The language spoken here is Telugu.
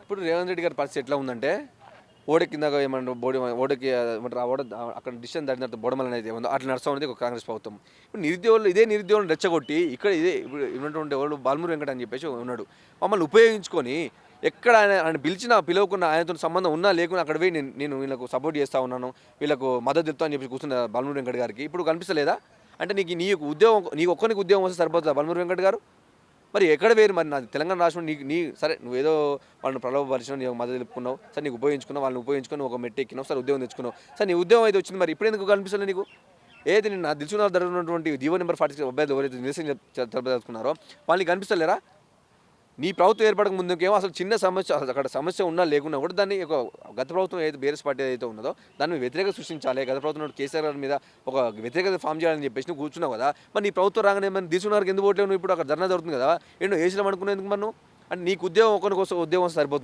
ఇప్పుడు రేవంత్ రెడ్డి గారి పరిస్థితి ఎట్లా ఉందంటే ఓడ కింద ఏమన్నా ఓడకి ఏమంటారు ఆ ఓడ అక్కడ డిసిషన్ దాని తర్వాత బోడమల్ అనేది ఏముందో అట్లా నడుస్తూ ఉంది ఒక కాంగ్రెస్ ప్రభుత్వం. ఇప్పుడు నిరుద్యోగులు ఇదే నిరుద్యోగులను రెచ్చగొట్టి ఇక్కడ ఇదే ఇప్పుడు ఉన్నటువంటి వాళ్ళు బాలమూరి వెంకట అని చెప్పేసి ఉన్నాడు. మమ్మల్ని ఉపయోగించుకొని ఎక్కడ ఆయన పిలిచినా పిలవకుండా ఆయనతో సంబంధం ఉన్నా లేకున్నా అక్కడ పోయి నేను వీళ్ళకు సపోర్ట్ చేస్తూ ఉన్నాను, వీళ్ళకు మద్దతు చెప్తా అని చెప్పి కూర్చున్న బాలమూరి వెంకట గారికి ఇప్పుడు కనిపిస్తలేదా? అంటే నీకు ఉద్యోగం నీకు ఒక్కరికి ఉద్యోగం వస్తే సరిపోతుందా బాలమూరి వెంకట గారు? మరి ఎక్కడ వేరు మరి నాది తెలంగాణ రాష్ట్రం సరే నువ్వేదో వాళ్ళని ప్రలోభపరిచినావు, నీకు మద్దతు తెలుపుకున్నావు, సరే నీకు ఉపయోగించుకున్నావు, వాళ్ళని ఉపయోగించుకొని ఒక మెట్టు ఎక్కినావు, సరే ఉద్యోగం తెచ్చుకున్నావు, సరే నీ ఉద్యోగం అయితే వచ్చింది, మరి ఇప్పుడు ఎందుకు కనిపిస్తుంది నీకు? ఏది నేను నా దిల్సుకున్న జరుగుతున్నటువంటి జీవో నెంబర్ 46 అబ్బాయిలు ఎవరైతే నిరసన తెలపదలుచుకున్నారో వాళ్ళకి కనిపిస్తలేరా? నీ ప్రభుత్వం ఏర్పడక ముందుకేమో అసలు చిన్న సమస్య అక్కడ సమస్య ఉన్నా లేకున్నా కూడా దాన్ని ఒక గత ప్రభుత్వం ఏదైతే బీఆర్ఎస్ పార్టీ ఏదైతే ఉన్నదో దాన్ని వ్యతిరేక సృష్టించాలి, గత ప్రభుత్వం కేసీఆర్ గారి మీద ఒక వ్యతిరేకత ఫామ్ చేయాలని చెప్పేసి నువ్వు కూర్చున్నావు కదా. మరి నీ ప్రభుత్వం రాగానే మరి తీసుకున్నారు ఎందుకు ఓట్లేవు? నువ్వు ఇప్పుడు అక్కడ ధర్నా జరుగుతుంది కదా, ఏంటో ఏసీలో అనుకునేందుకు మనం అంటే నీకు ఉద్యోగం ఒకరికి ఉద్యోగం సరిపోతుంది.